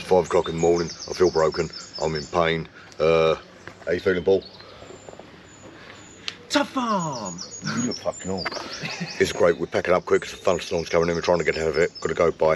5 o'clock in the morning. I feel broken. I'm in pain. How you feeling, Paul? Tough arm. You look fucking all. It's great. We're packing up quick because the thunderstorm's coming in. We're trying to get out of it. Got to go by.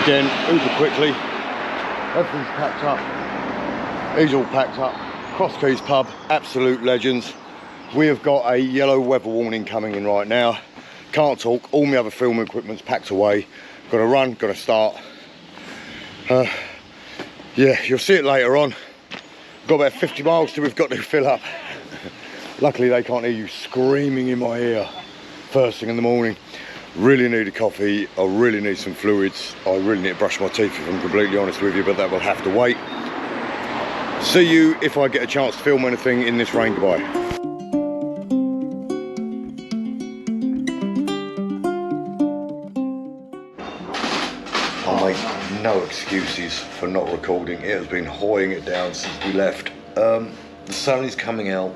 Again, uber quickly. Everything's packed up. He's all packed up. Cross Keys pub, absolute legends. We have got a yellow weather warning coming in right now. Can't talk. All my other film equipment's packed away. Got to run. Got to start. Yeah, you'll see it later on. Got about 50 miles till we've got to fill up. Luckily they can't hear you screaming in my ear first thing in the morning. Really need a coffee. I really need some fluids. I really need to brush my teeth if I'm completely honest with you, but that will have to wait. See you if I get a chance to film anything in this rain. Goodbye. I'll make no excuses for not recording. It has been hoying it down since we left. The sun is coming out.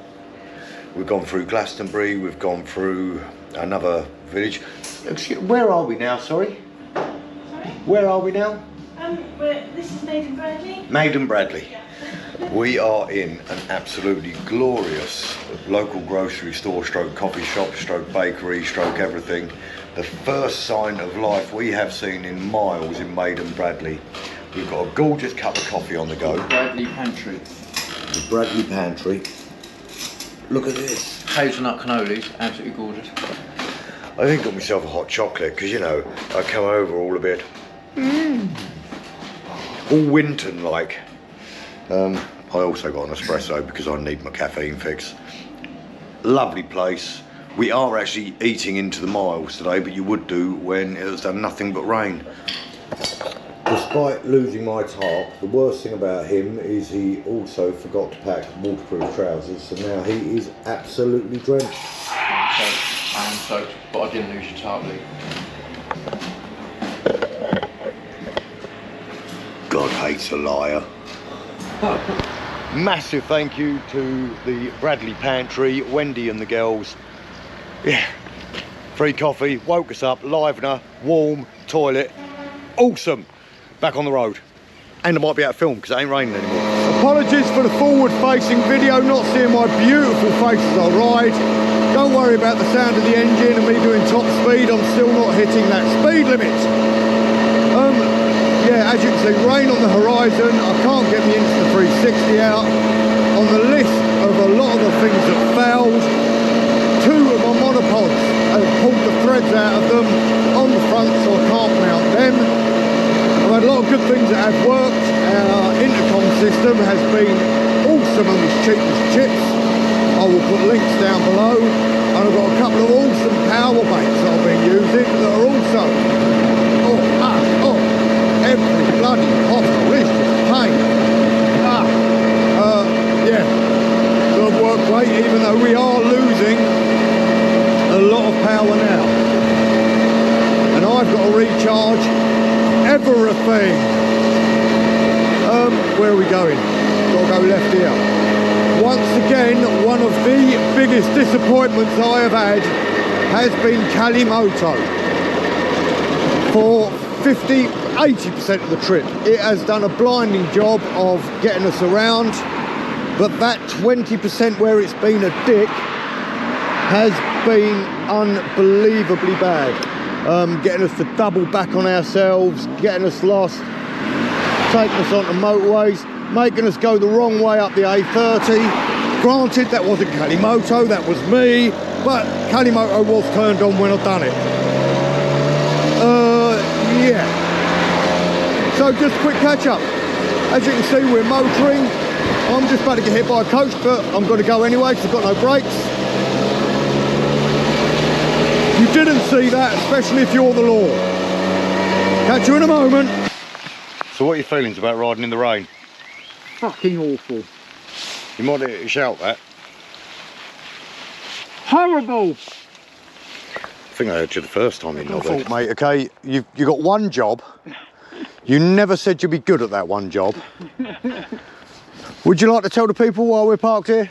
We've gone through Glastonbury, we've gone through another village. Where are we now, sorry? Where are we now? This is Maiden Bradley. Maiden Bradley. Yeah. We are in an absolutely glorious local grocery store, stroke coffee shop, stroke bakery, stroke everything. The first sign of life we have seen in miles in Maiden Bradley. We've got a gorgeous cup of coffee on the go. Bradley Pantry. The Bradley Pantry. Look at this. Hazelnut cannolis, absolutely gorgeous. I think got myself a hot chocolate because, you know, I come over all a bit all Winton like. I also got an espresso because I need my caffeine fix. Lovely place. We are actually eating into the miles today, but you would do when it has done nothing but rain. Despite losing my tarp, the worst thing about him is he also forgot to pack waterproof trousers, so now he is absolutely drenched. I am soaked, but I didn't lose your tarp, Lee. God hates a liar. Massive thank you to the Bradley Pantry, Wendy and the girls. Yeah, free coffee, woke us up, livener, warm, toilet, awesome. Back on the road. And I might be out of film because it ain't raining anymore. Apologies for the forward-facing video, not seeing my beautiful face as I ride. Don't worry about the sound of the engine and me doing top speed. I'm still not hitting that speed limit. Yeah, as you can see, rain on the horizon. I can't get the Insta360 out. On the list of a lot of the things that failed, 2 of my monopods have pulled the threads out of them on the front, so I can't mount them. I've had a lot of good things that have worked. Our intercom system has been awesome and was cheap as chips. I will put links down below. And I've got a couple of awesome power banks that I've been using that are also every bloody hopper is just pain. Yeah, so it worked great, even though we are losing a lot of power now. And I've got to recharge everything. Where are we going? Got to go left here. Once again, one of the biggest disappointments I have had has been Kalimoto. For 80% of the trip, it has done a blinding job of getting us around, but that 20% where it's been a dick has been unbelievably bad. Getting us to double back on ourselves, getting us lost, taking us onto motorways, making us go the wrong way up the A30. Granted, that wasn't Kalimoto, that was me, but Kalimoto was turned on when I've done it. Yeah. So just a quick catch up. As you can see, we're motoring. I'm just about to get hit by a coach, but I'm going to go anyway because I've got no brakes. You didn't see that, especially if you're the law. Catch you in a moment. So what are your feelings about riding in the rain? Fucking awful. You might need to shout that. Horrible. I think I heard you the first time you nodded. Mate, okay, you got one job. You never said you'd be good at that one job. Would you like to tell the people while we're parked here?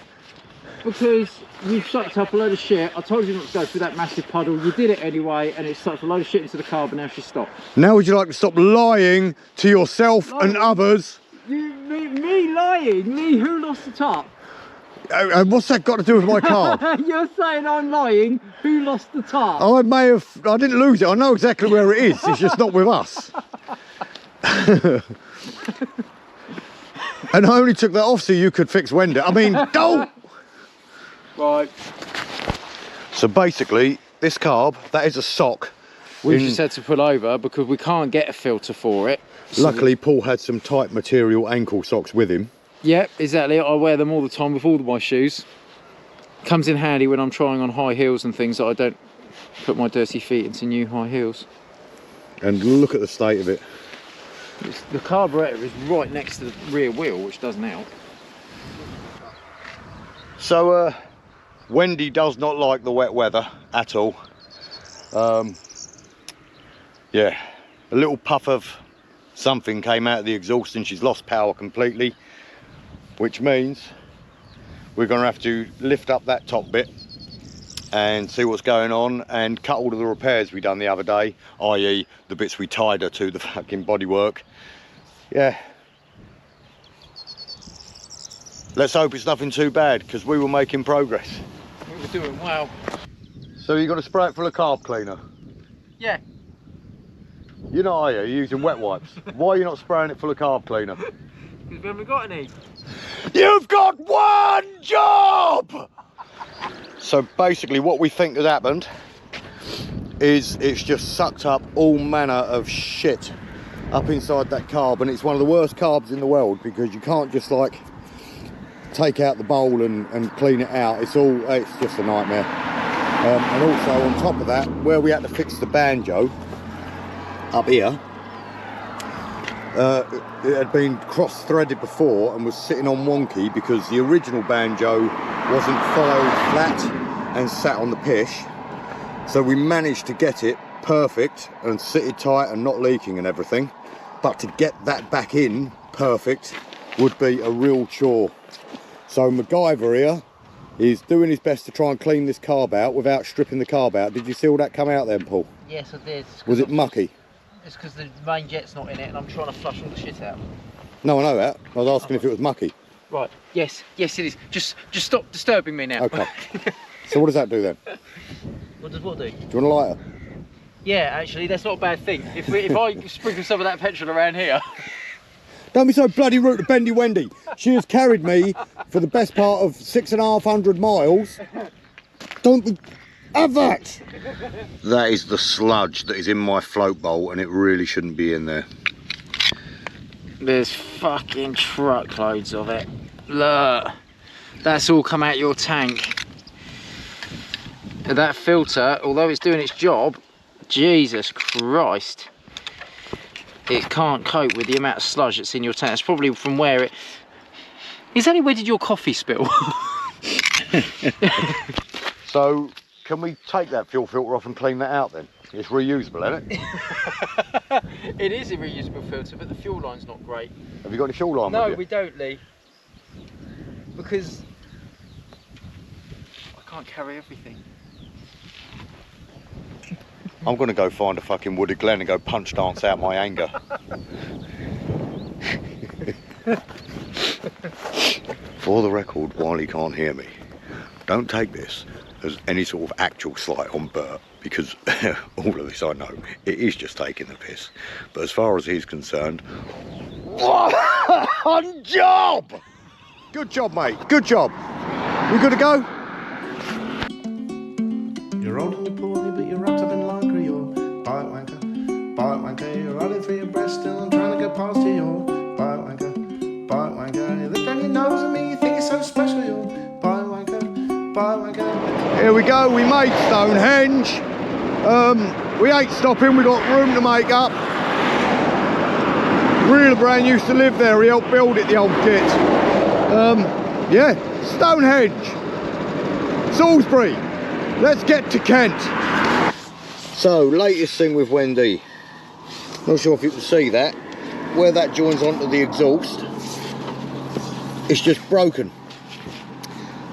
Because you've sucked up a load of shit. I told you not to go through that massive puddle. You did it anyway, and it sucked a load of shit into the car, but now she stopped. Now would you like to stop lying to yourself and others? Me lying? Me who lost the tarp? And what's that got to do with my car? You're saying I'm lying. Who lost the tarp? I didn't lose it. I know exactly where it is. It's just not with us. And I only took that off so you could fix Wendy. I mean, don't! Right. So basically, this carb, that is a sock. We've just had to pull over because we can't get a filter for it. So luckily, Paul had some tight material ankle socks with him. Yep, exactly. I wear them all the time with all of my shoes. Comes in handy when I'm trying on high heels and things that I don't put my dirty feet into new high heels. And look at the state of it. The carburetor is right next to the rear wheel, which doesn't help. So, Wendy does not like the wet weather at all. Yeah, a little puff of something came out of the exhaust and she's lost power completely, which means we're going to have to lift up that top bit and see what's going on and cut all of the repairs we done the other day, i.e. the bits we tied her to, the fucking bodywork. Yeah. Let's hope it's nothing too bad, because we were making progress. We were doing well. So you got to spray it full of carb cleaner? Yeah. You're not, are you? You're using wet wipes. Why are you not spraying it full of carb cleaner? Because we haven't got any. You've got one job! So basically what we think has happened is it's just sucked up all manner of shit up inside that carb, and it's one of the worst carbs in the world because you can't just like take out the bowl and clean it out. It's just a nightmare. And also on top of that, where we had to fix the banjo up here, it had been cross-threaded before and was sitting on wonky because the original banjo wasn't filed flat and sat on the pish. So we managed to get it perfect and sitted tight and not leaking and everything. But to get that back in perfect would be a real chore. So MacGyver here is doing his best to try and clean this carb out without stripping the carb out. Did you see all that come out then, Paul? Yes, I did. Was it mucky? It's because the main jet's not in it and I'm trying to flush all the shit out. No, I know that. I was asking if it was mucky. Right, yes, it is. Just stop disturbing me now. Okay. So what does that do then? What does what do? Do you want a lighter? Yeah, actually, that's not a bad thing. If I sprinkle some of that petrol around here. Don't be so bloody rude to Bendy Wendy. She has carried me for the best part of 650 miles. Don't be... Have that! That is the sludge that is in my float bowl and it really shouldn't be in there. There's fucking truckloads of it. Look, that's all come out your tank. That filter, although it's doing its job, Jesus Christ, it can't cope with the amount of sludge that's in your tank. It's probably from where it... Exactly where did your coffee spill? So, can we take that fuel filter off and clean that out then? It's reusable, isn't it? It is a reusable filter, but the fuel line's not great. Have you got any fuel line No, with you? we don't, Lee. Because I can't carry everything. I'm going to go find a fucking wooded glen and go punch dance out my anger. For the record, while he can't hear me, don't take this as any sort of actual slight on Bert, because all of this I know, it is just taking the piss. But as far as he's concerned, one job! Good job, mate, good job. We good to go? You're rolling your poorly, but you're wrapped up in laundry. You're bite wanker. You're rolling through your breast, still I'm trying to get past you. You're bite wanker. You look down your nose at me, you think it's so special. You're bite wanker. Here we go, we made Stonehenge. We ain't stopping, we got room to make up. Real used to live there, he helped build it, the old git. Yeah, Stonehenge, Salisbury. Let's get to Kent. So, latest thing with Wendy. Not sure if you can see that. Where that joins onto the exhaust, it's just broken.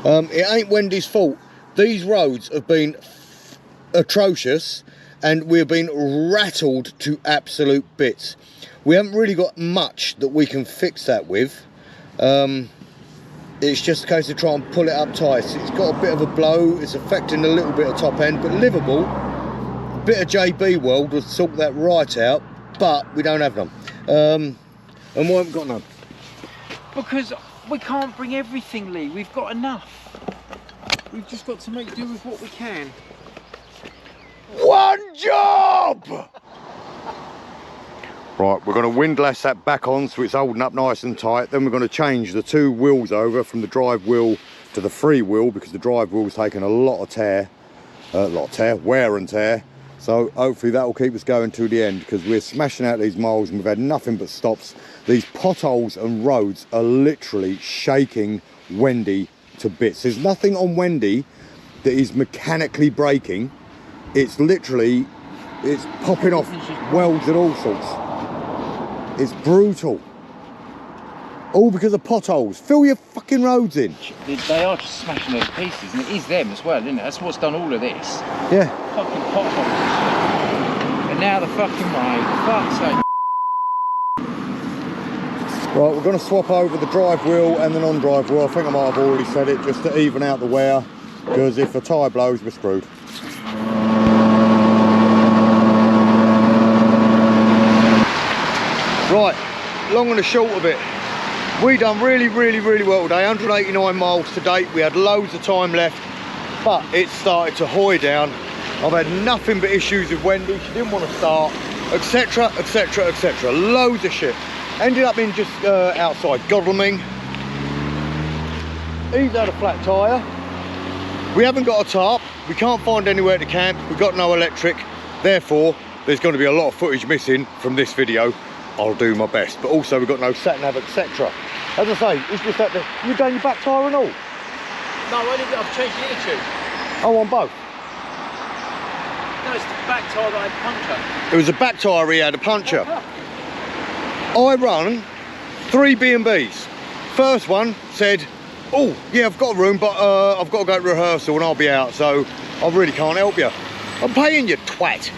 It ain't Wendy's fault. These roads have been atrocious and we've been rattled to absolute bits. We haven't really got much that we can fix that with. It's just a case of trying to pull it up tight. It's got a bit of a blow, it's affecting a little bit of top end, but livable. A bit of JB World would sort that right out, but we don't have none. And why haven't we got none? Because we can't bring everything, Lee. We've got enough. We've just got to make do with what we can. One job! Right, we're going to windlass that back on so it's holding up nice and tight. Then we're going to change the two wheels over from the drive wheel to the free wheel because the drive wheel's taken a lot of wear and tear. So hopefully that will keep us going to the end because we're smashing out these miles and we've had nothing but stops. These potholes and roads are literally shaking Wendy to bits. There's nothing on Wendy that is mechanically breaking. It's literally, it's popping off welds and all sorts. It's brutal. All because of potholes. Fill your fucking roads in. They are just smashing those pieces, and it is them as well, isn't it? That's what's done all of this. Yeah. Fucking potholes. And now the fucking rain. Fuck's sake. Right, we're going to swap over the drive wheel and the non-drive wheel. I think I might have already said it, just to even out the wear, because if a tyre blows, we're screwed. Right, long and the short of it, we done really well today. 189 miles to date. We had loads of time left, but it started to hoy down. I've had nothing but issues with Wendy. She didn't want to start, etc, etc, etc. Loads of shit. Ended up in just outside Godalming. He's had a flat tyre. We haven't got a tarp. We can't find anywhere to camp. We've got no electric. Therefore, there's going to be a lot of footage missing from this video. I'll do my best. But also, we've got no sat nav, etc. As I say, it's just that you've done your back tyre and all. No, I've changed the inner tube. Oh, on both? No, it's the back tyre that I had puncture. It was the back tyre he had a puncture. I run 3 B&Bs. First one said, oh, yeah, I've got a room, but I've got to go to rehearsal and I'll be out, so I really can't help you. I'm paying you, twat.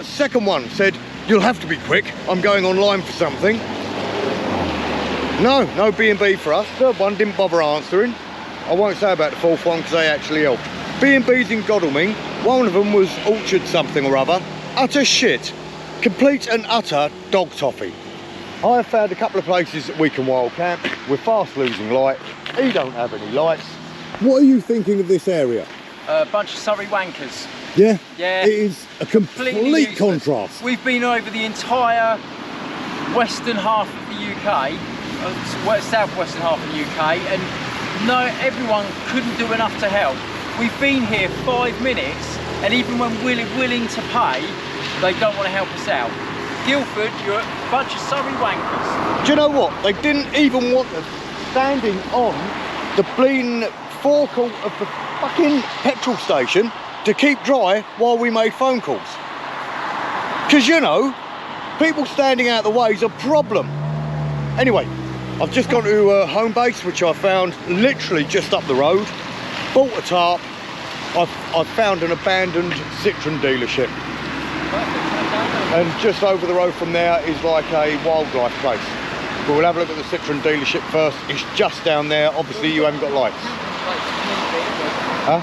Second one said, you'll have to be quick. I'm going online for something. No B&B for us. Third one didn't bother answering. I won't say about the fourth one because they actually helped. B&B's in Godalming. One of them was Orchard something or other. Utter shit. Complete and utter dog toffee. I have found a couple of places that we can wild camp. We're fast losing light. He don't have any lights. What are you thinking of this area? A bunch of Surrey wankers. Yeah? Yeah. It is a complete contrast. We've been over the entire western half of the UK, southwestern half of the UK, and no, everyone couldn't do enough to help. We've been here 5 minutes, and even when we're willing to pay, they don't want to help us out. Guildford, you're a bunch of Surrey wankers. Do you know what? They didn't even want us standing on the bleeding forecourt of the fucking petrol station to keep dry while we made phone calls. Because, you know, people standing out the way is a problem. Anyway, I've just gone to home base, which I found literally just up the road. Bought a tarp. I've found an abandoned Citroen dealership. And just over the road from there is like a wildlife place. But we'll have a look at the Citroen dealership first. It's just down there. Obviously, you haven't got lights. Huh?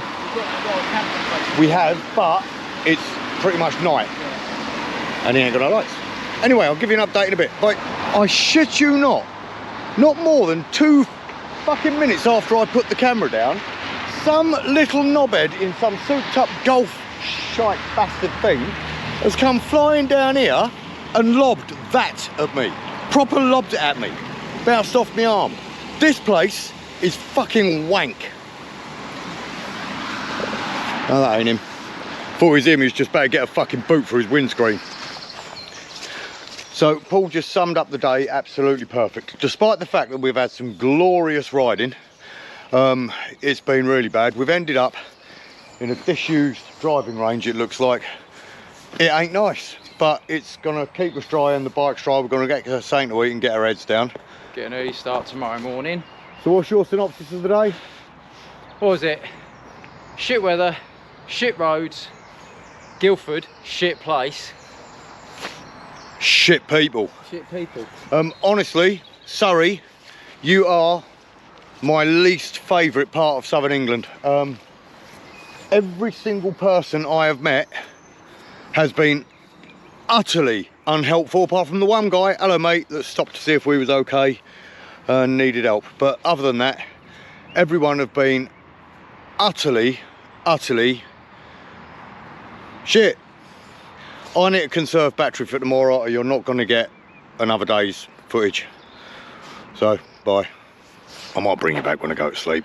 We have, but it's pretty much night. And he ain't got no lights. Anyway, I'll give you an update in a bit. Bye. I shit you not more than 2 fucking minutes after I put the camera down, some little knobhead in some souped up golf shite bastard thing has come flying down here and lobbed that at me. Proper lobbed it at me. Bounced off my arm. This place is fucking wank. No, that ain't him. Thought it was him, he's just better get a fucking boot for his windscreen. So Paul just summed up the day absolutely perfect. Despite the fact that we've had some glorious riding, it's been really bad. We've ended up in a disused driving range, it looks like. It ain't nice, but it's gonna keep us dry and the bike's dry. We're gonna get something to eat and get our heads down. Get an early start tomorrow morning. So what's your synopsis of the day? what was it? Shit weather, shit roads, Guildford, shit place. Shit people. Shit people. Honestly, Surrey, you are my least favourite part of southern England. Every single person I have met has been utterly unhelpful, apart from the one guy, hello mate, that stopped to see if we was okay and needed help. But other than that, everyone have been utterly shit. I need to conserve battery for tomorrow, or you're not going to get another day's footage. So, bye. I might bring you back when I go to sleep.